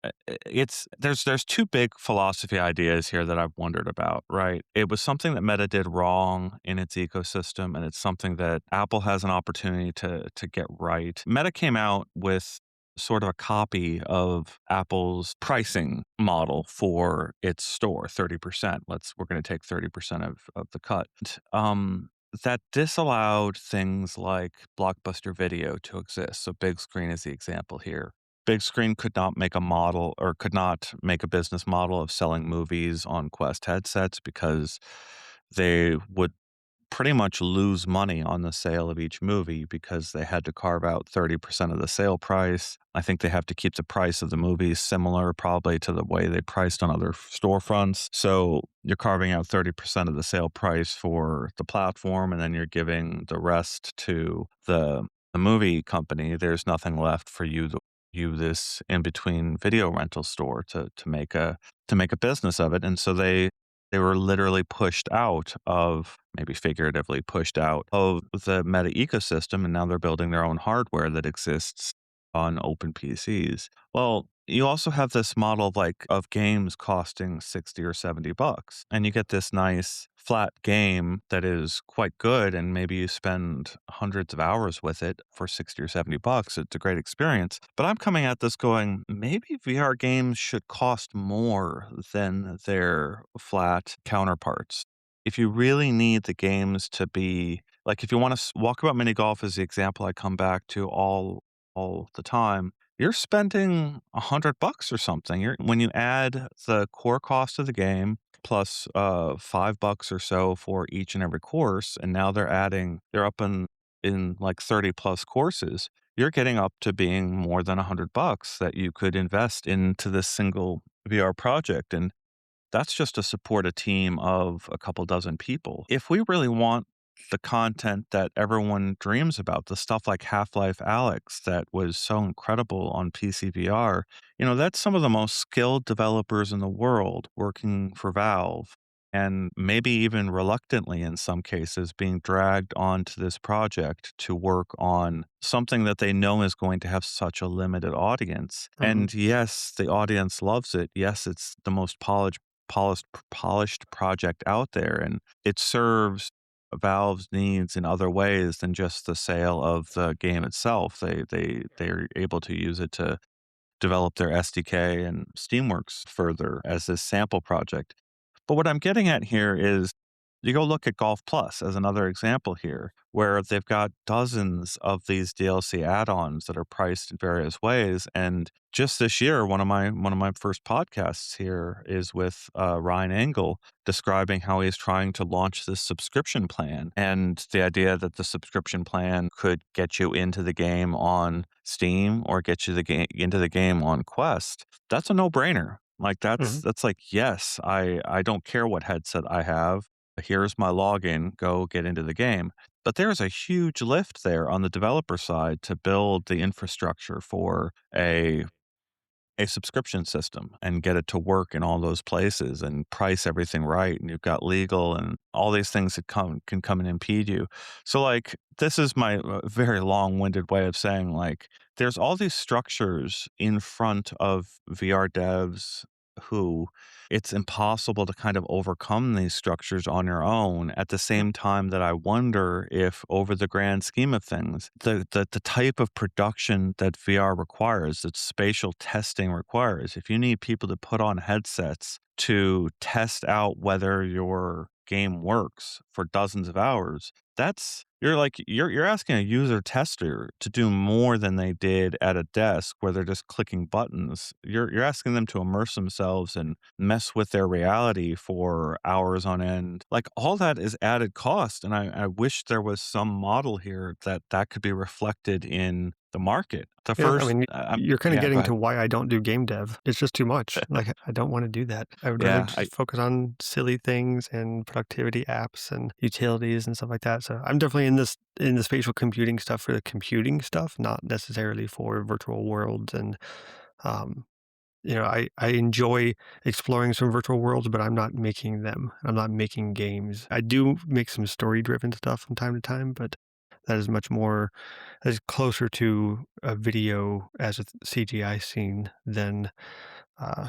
it's there's two big philosophy ideas here that I've wondered about, right? It was something that Meta did wrong in its ecosystem, and it's something that Apple has an opportunity to get right. Meta came out with sort of a copy of Apple's pricing model for its store, 30%. We're going to take 30% of the cut. Um that disallowed things like Blockbuster Video to exist. So big screen is the example here. Big Screen could not make a model or could not make a business model of selling movies on Quest headsets because they would pretty much lose money on the sale of each movie because they had to carve out 30% of the sale price. I think they have to keep the price of the movies similar probably to the way they priced on other storefronts. So you're carving out 30% of the sale price for the platform and then you're giving the rest to the movie company. There's nothing left for you this in between video rental store to make a business of it. And so they were literally pushed out of, maybe figuratively pushed out of the Meta ecosystem, and now they're building their own hardware that exists on open PCs. Well, you also have this model of games costing 60 or 70 bucks, and you get this nice flat game that is quite good, and maybe you spend hundreds of hours with it for 60 or 70 bucks. It's a great experience. But I'm coming at this going, maybe VR games should cost more than their flat counterparts. If you really need the games to be like, if you want to Walkabout Mini Golf is the example I come back to all the time. You're spending $100 or something. When you add the core cost of the game plus $5 or so for each and every course, and now they're up in like 30 plus courses. You're getting up to being more than $100 that you could invest into this single VR project. And that's just to support a team of a couple dozen people. If we really want the content that everyone dreams about, the stuff like Half-Life Alyx that was so incredible on PCVR, that's some of the most skilled developers in the world working for Valve and maybe even reluctantly in some cases being dragged onto this project to work on something that they know is going to have such a limited audience. Mhm. And yes, the audience loves it. Yes, it's the most polished project out there, and it serves Valve's needs in other ways than just the sale of the game itself. They're able to use it to develop their SDK and Steamworks further as this sample project. But what I'm getting at here is you go look at Golf Plus as another example here, where they've got dozens of these DLC add-ons that are priced in various ways. And just this year, one of my first podcasts here is with Ryan Engel describing how he's trying to launch this subscription plan, and the idea that the subscription plan could get you into the game on Steam or get you into the game on Quest. That's a no-brainer. Like Mhm. that's like, yes, I don't care what headset I have. Here's my login, go get into the game. But there's a huge lift there on the developer side to build the infrastructure for a subscription system and get it to work in all those places and price everything right. And you've got legal and all these things that can come and impede you. So like this is my very long-winded way of saying like there's all these structures in front of VR devs who it's impossible to kind of overcome these structures on your own at the Yep. same time that I wonder if over the grand scheme of things the type of production that VR requires, that spatial testing requires, if you need people to put on headsets to test out whether your game works for dozens of hours, you're asking a user tester to do more than they did at a desk where they're just clicking buttons. You're asking them to immerse themselves and mess with their reality for hours on end. Like all that is added cost, and I wish there was some model here that could be reflected in the market. The Yeah, I first, mean, you're kinda yeah, go getting ahead. to why I don't do game dev. It's just too much. Like, I don't wanna do that. I would rather Yeah, just focus on silly things and productivity apps and utilities and stuff like that. So, I'm definitely in the spatial computing stuff for the computing stuff, not necessarily for virtual worlds and, um, I enjoy exploring some virtual worlds, but I'm not making them. I'm not making games. I do make some story-driven stuff from time to time, but that is much more that is closer to a video as a CGI scene uh,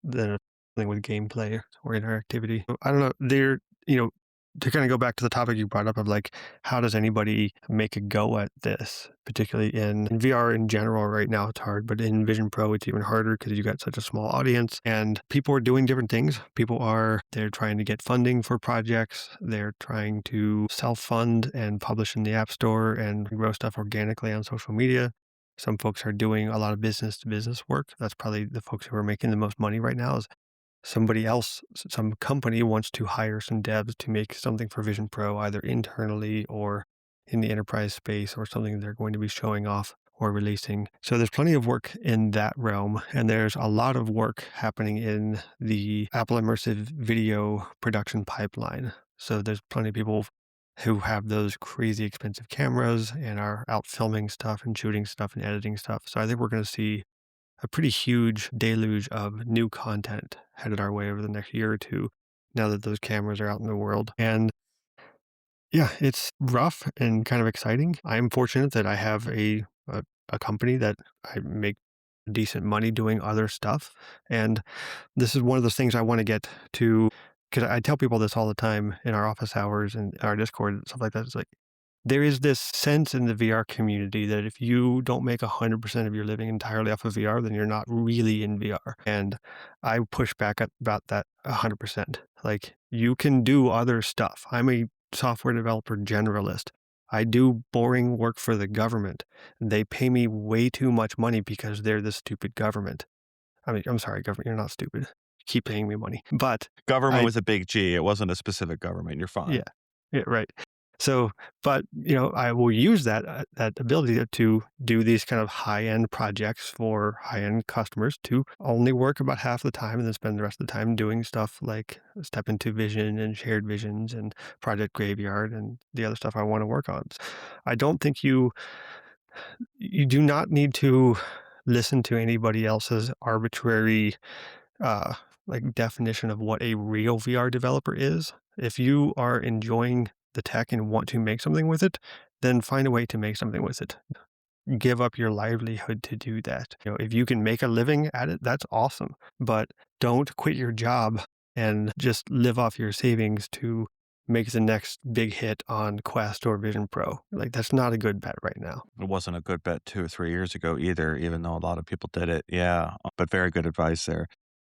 than something with gameplay or interactivity. I don't know. You know, to kind of go back to the topic you brought up of like, how does anybody make a go at this, particularly in VR in general right now, it's hard, but in Vision Pro, it's even harder because you got such a small audience and people are doing different things. They're trying to get funding for projects. They're trying to self-fund and publish in the App Store and grow stuff organically on social media. Some folks are doing a lot of business to business work. That's probably the folks who are making the most money right now is somebody else, some company wants to hire some devs to make something for Vision Pro, either internally or in the enterprise space or something they're going to be showing off or releasing. So there's plenty of work in that realm. And there's a lot of work happening in the Apple Immersive Video production pipeline. So there's plenty of people who have those crazy expensive cameras and are out filming stuff and shooting stuff and editing stuff. So I think we're going to see a pretty huge deluge of new content headed our way over the next year or two now that those cameras are out in the world. And yeah, it's rough and kind of exciting. I'm fortunate that I have a company that I make decent money doing other stuff. And this is one of those things I want to get to because I tell people this all the time in our office hours and our Discord and stuff like that. It's like there is this sense in the VR community that if you don't make 100% of your living entirely off of VR, then you're not really in VR. And I push back about that 100%. Like you can do other stuff. I'm a software developer generalist. I do boring work for the government. They pay me way too much money because they're the stupid government. I mean, I'm sorry, government, you're not stupid. Keep paying me money. But Government I with a big G. It wasn't a specific government. You're yeah. fine. Yeah, right. So, but I will use that ability to do these kind of high-end projects for high-end customers to only work about half the time and then spend the rest of the time doing stuff like Step into Vision and Shared Visions and Project Graveyard and the other stuff I want to work on. I don't think you do not need to listen to anybody else's arbitrary uh, like definition of what a real VR developer is. If you are enjoying the tech and want to make something with it, then find a way to make something with it. Give up your livelihood to do that. If you can make a living at it, that's awesome. But don't quit your job and just live off your savings to make the next big hit on Quest or Vision Pro. Like that's not a good bet right now. It wasn't a good bet 2 or 3 years ago either, even though a lot of people did it. Yeah, but very good advice there.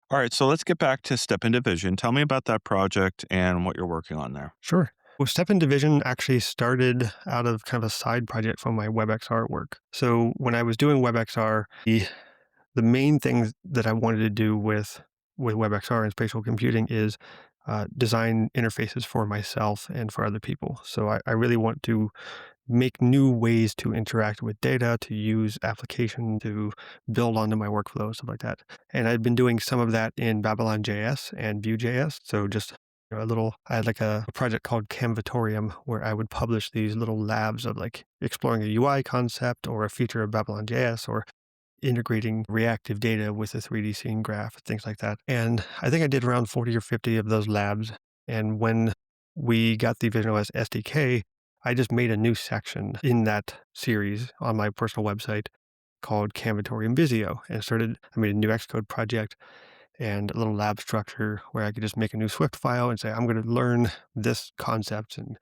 All right, so let's get back to Step into Vision. Tell me about that project and what you're working on there. Sure. Well, Step into Vision actually started out of kind of a side project from my WebXR work. So when I was doing WebXR, the main thing that I wanted to do with WebXR and spatial computing is design interfaces for myself and for other people. So I really want to make new ways to interact with data, to use application, to build onto my workflow, stuff like that. And I'd been doing some of that in Babylon.js and Vue.js. So just I had like a project called Canvatorium where I would publish these little labs of like exploring a UI concept or a feature of Babylon.js or integrating reactive data with a 3D scene graph, things like that. And I think I did around 40 or 50 of those labs. And when we got the VisualOS SDK, I just made a new section in that series on my personal website called Canvatorium Visio I made a new Xcode project and a little lab structure where I could just make a new Swift file and say, I'm going to learn this concept and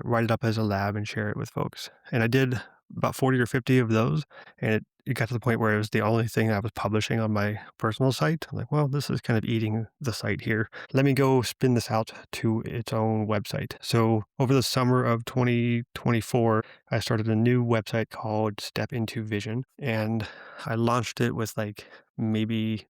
write it up as a lab and share it with folks. And I did about 40 or 50 of those. And it got to the point where it was the only thing I was publishing on my personal site. I'm like, well, this is kind of eating the site here. Let me go spin this out to its own website. So over the summer of 2024, I started a new website called Step into Vision. And I launched it with like maybe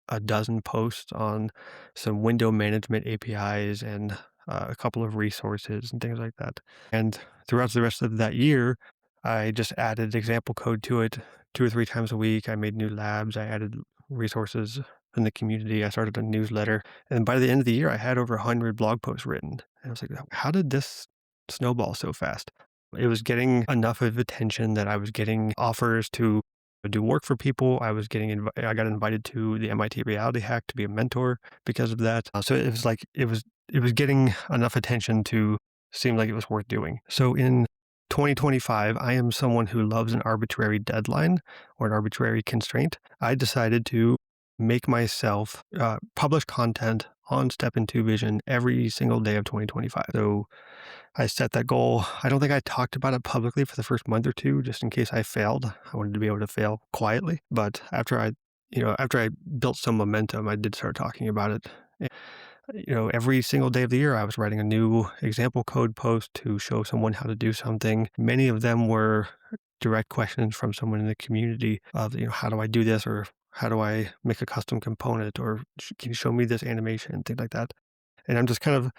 a dozen posts on some window management APIs and a couple of resources and things like that. And throughout the rest of that year, I just added example code to it 2 or 3 times a week. I made new labs. I added resources in the community. I started a newsletter. And by the end of the year, I had over 100 blog posts written. And I was like, how did this snowball so fast? It was getting enough of attention that I was getting offers to do work for people. I got invited to the MIT Reality Hack to be a mentor because of that. So it was like it was getting enough attention to seem like it was worth doing. So in 2025, I am someone who loves an arbitrary deadline or an arbitrary constraint. I decided to make myself publish content on Step Into Vision every single day of 2025. So I set that goal. I don't think I talked about it publicly for the first month or two, just in case I failed. I wanted to be able to fail quietly. But after I built some momentum, I did start talking about it. Every single day of the year, I was writing a new example code post to show someone how to do something. Many of them were direct questions from someone in the community of, how do I do this? Or how do I make a custom component? Or can you show me this animation? Things like that. And I'm just kind of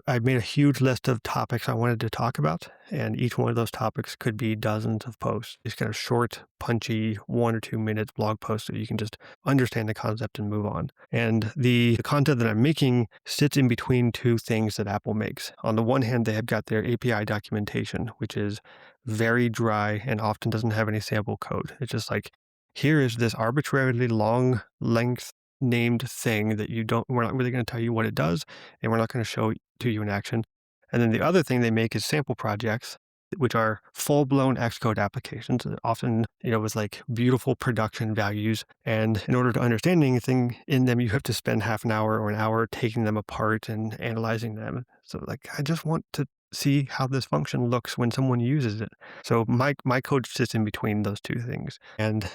I made a huge list of topics I wanted to talk about, and each one of those topics could be dozens of posts. These kind of short, punchy, 1 or 2 minute blog posts so you can just understand the concept and move on. And the content that I'm making sits in between two things that Apple makes. On the one hand, they have got their API documentation, which is very dry and often doesn't have any sample code. It's just like, here is this arbitrarily long length named thing that we're not really going to tell you what it does, and we're not going to show to you in action. And then the other thing they make is sample projects, which are full-blown Xcode applications, often, with like beautiful production values. And in order to understand anything in them, you have to spend half an hour or an hour taking them apart and analyzing them. So like, I just want to see how this function looks when someone uses it. So my code sits in between those two things. And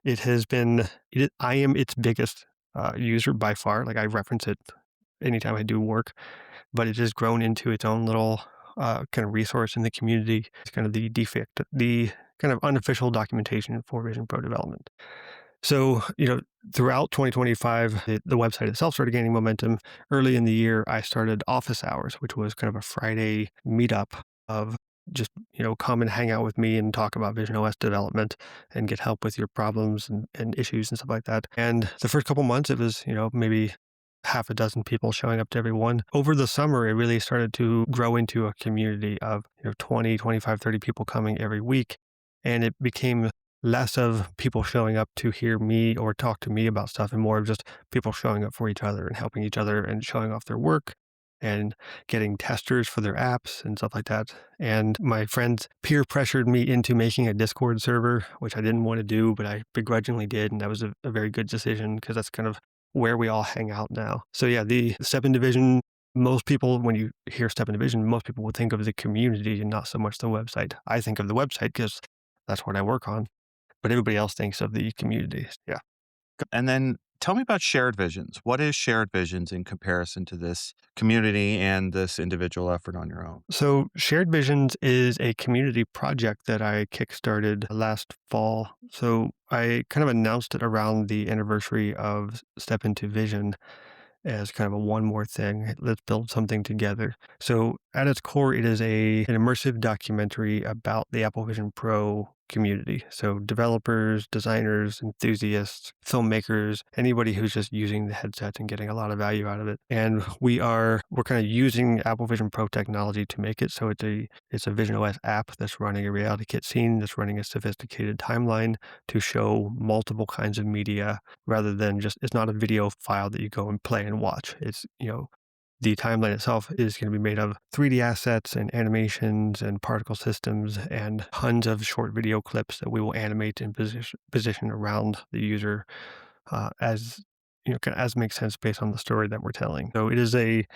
I am its biggest user by far. Like I reference it anytime I do work, but it has grown into its own little kind of resource in the community. It's kind of the kind of unofficial documentation for Vision Pro development. So, throughout 2025, the website itself started gaining momentum. Early in the year, I started Office Hours, which was kind of a Friday meetup of just, come and hang out with me and talk about Vision OS development and get help with your problems and issues and stuff like that. And the first couple months, it was, maybe half a dozen people showing up to every one. Over the summer, it really started to grow into a community of 20, 25, 30 people coming every week. And it became less of people showing up to hear me or talk to me about stuff and more of just people showing up for each other and helping each other and showing off their work and getting testers for their apps and stuff like that. And my friends peer pressured me into making a Discord server, which I didn't want to do, but I begrudgingly did. And that was a very good decision because that's kind of where we all hang out now. So yeah, the Step in Division, most people, when you hear Step in Division, most people would think of the community and not so much the website. I think of the website because that's what I work on, but everybody else thinks of the community. Yeah. And then tell me about shared visions. What is shared visions in comparison to this community and this individual effort on your own? So Shared Visions is a community project that I kickstarted last fall. So I kind of announced it around the anniversary of Step Into Vision as kind of a one more thing. Let's build something together. So at its core, it is an immersive documentary about the Apple Vision Pro community. So developers, designers, enthusiasts, filmmakers, anybody who's just using the headset and getting a lot of value out of it. And we're kind of using Apple Vision Pro technology to make it. So it's a Vision OS app that's running a reality kit scene, that's running a sophisticated timeline to show multiple kinds of media rather than it's not a video file that you go and play and watch. It's, the timeline itself is going to be made of 3D assets and animations and particle systems and tons of short video clips that we will animate and position around the user as kind of as makes sense based on the story that we're telling. So it is a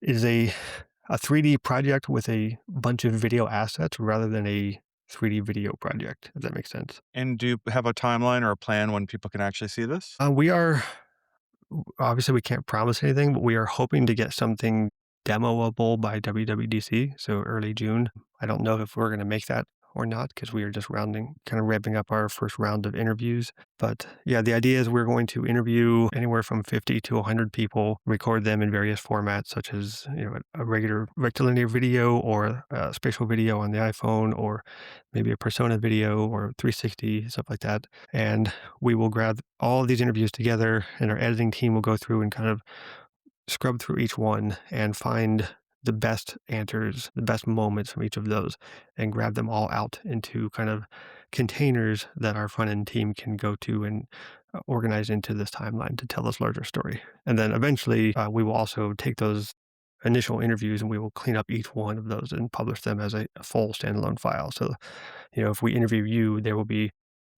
3D project with a bunch of video assets rather than a 3D video project, if that makes sense. And do you have a timeline or a plan when people can actually see this? We are obviously we can't promise anything, but we are hoping to get something demoable by WWDC, so early June. I don't know if we're going to make that or not because we are just kind of ramping up our first round of interviews. But yeah, the idea is we're going to interview anywhere from 50 to 100 people, record them in various formats, such as a regular rectilinear video or a spatial video on the iPhone, or maybe a persona video or 360, stuff like that. And we will grab all of these interviews together, and our editing team will go through and kind of scrub through each one and find the best answers, the best moments from each of those, and grab them all out into kind of containers that our front end team can go to and organize into this timeline to tell this larger story. And then eventually we will also take those initial interviews, and we will clean up each one of those and publish them as a full standalone file. So, if we interview you, there will be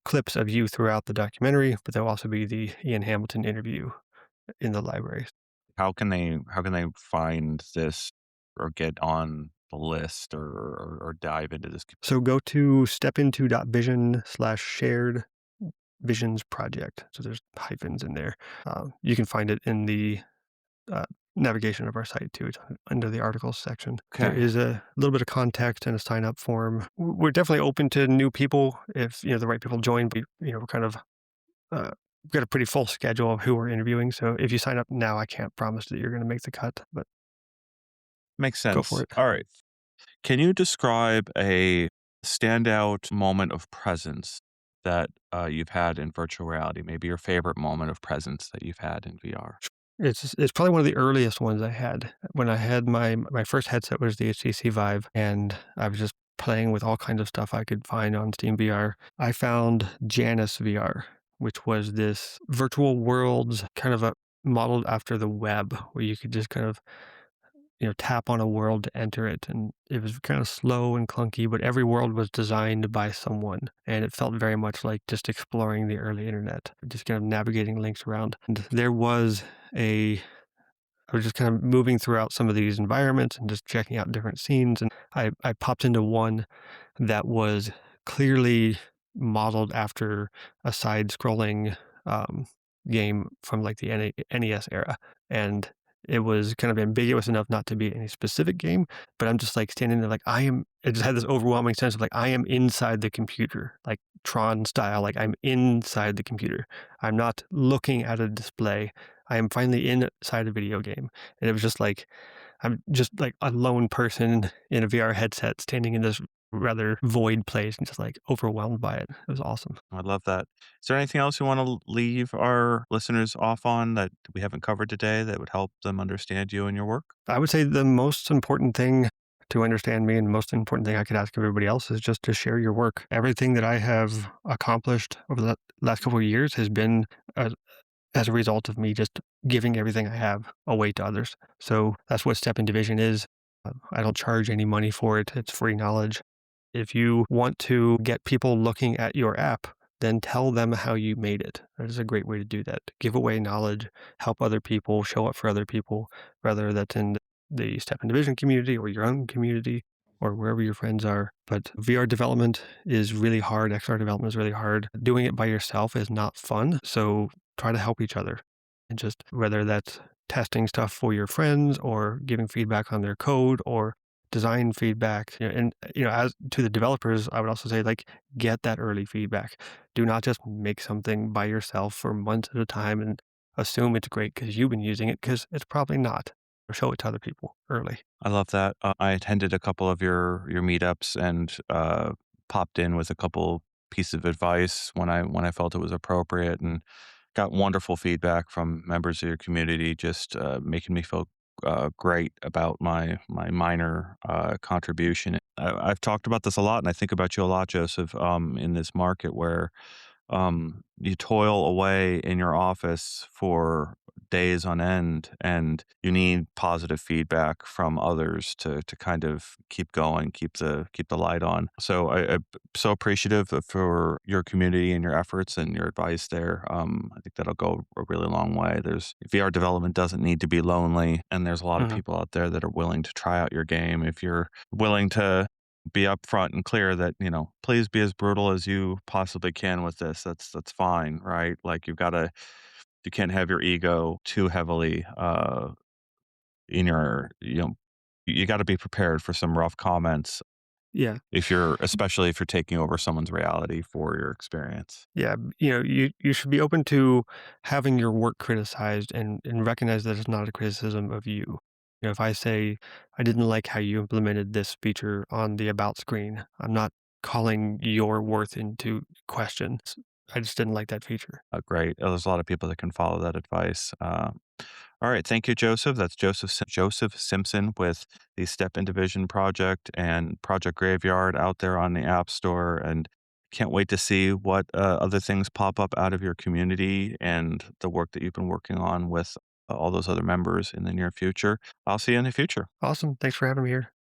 clips of you throughout the documentary, but there'll also be the Ian Hamilton interview in the library. How can they find this or get on the list or dive into this? So go to stepinto.vision/shared visions project. So there's hyphens in there. You can find it in the uh, navigation of our site too. It's under the articles section. There Okay. is a little bit of context and a sign up form. We're definitely open to new people if the right people join. But we're kind of uh, we've got a pretty full schedule of who we're interviewing. So if you sign up now, I can't promise that you're going to make the cut, but Makes go for sense. it. All right. Can you describe a standout moment of presence that you've had in virtual reality? Maybe your favorite moment of presence that you've had in VR? It's probably one of the earliest ones I had. When I had my first headset was the HTC Vive, and I was just playing with all kinds of stuff I could find on Steam VR. I found Janus VR, which was this virtual worlds kind of a modeled after the web, where you could just kind of tap on a world to enter it. And it was kind of slow and clunky, but every world was designed by someone. And it felt very much like just exploring the early internet, just kind of navigating links around. And there was a I was just kind of moving throughout some of these environments and just checking out different scenes. And I popped into one that was clearly modeled after a side scrolling um, game from like the NES era. And it was kind of ambiguous enough not to be any specific game, but I'm just like standing there, like, I just had this overwhelming sense of like, I am inside the computer, like Tron style, like I'm inside the computer. I'm not looking at a display. I am finally inside a video game. And it was just like, I'm just like a lone person in a VR headset standing in this rather void place and just like overwhelmed by it. It was awesome. I love that. Is there anything else you want to leave our listeners off on that we haven't covered today that would help them understand you and your work? I would say the most important thing to understand me and the most important thing I could ask everybody else is just to share your work. Everything that I have accomplished over the last couple of years has been as a result of me just giving everything I have away to others. So that's what Step in Division is. I don't charge any money for it. It's free knowledge. If you want to get people looking at your app, then tell them how you made it. That is a great way to do that. Give away knowledge, help other people, show up for other people, whether that's in the Step in Division community or your own community or wherever your friends are. But VR development is really hard. XR development is really hard. Doing it by yourself is not fun. So try to help each other. And just whether that's testing stuff for your friends or giving feedback on their code or design feedback. And as to the developers, I would also say, like, get that early feedback. Do not just make something by yourself for months at a time and assume it's great because you've been using it, because it's probably not. Or show it to other people early. I love that. I attended a couple of your meetups and popped in with a couple pieces of advice when I felt it was appropriate, and got wonderful feedback from members of your community, just making me feel great about my minor contribution. I've talked about this a lot, and I think about you a lot, Joseph, in this market where you toil away in your office for days on end, and you need positive feedback from others to kind of keep going, keep the light on. So I'm so appreciative for your community and your efforts and your advice there. I think that'll go a really long way. There's VR development doesn't need to be lonely, and there's a lot of Mhm. people out there that are willing to try out your game if you're willing to be upfront and clear that, please be as brutal as you possibly can with this. That's fine, right? Like you can't have your ego too heavily in your, you got to be prepared for some rough comments Yeah. especially if you're taking over someone's reality for your experience. Yeah, you should be open to having your work criticized and recognize that it's not a criticism of you. If I say I didn't like how you implemented this feature on the about screen, I'm not calling your worth into question. I just didn't like that feature. Great. There's a lot of people that can follow that advice. All right. Thank you, Joseph. That's Joseph Simpson with the Step Into Vision project and Project Graveyard out there on the App Store. And can't wait to see what other things pop up out of your community and the work that you've been working on with all those other members in the near future. I'll see you in the future. Awesome. Thanks for having me here.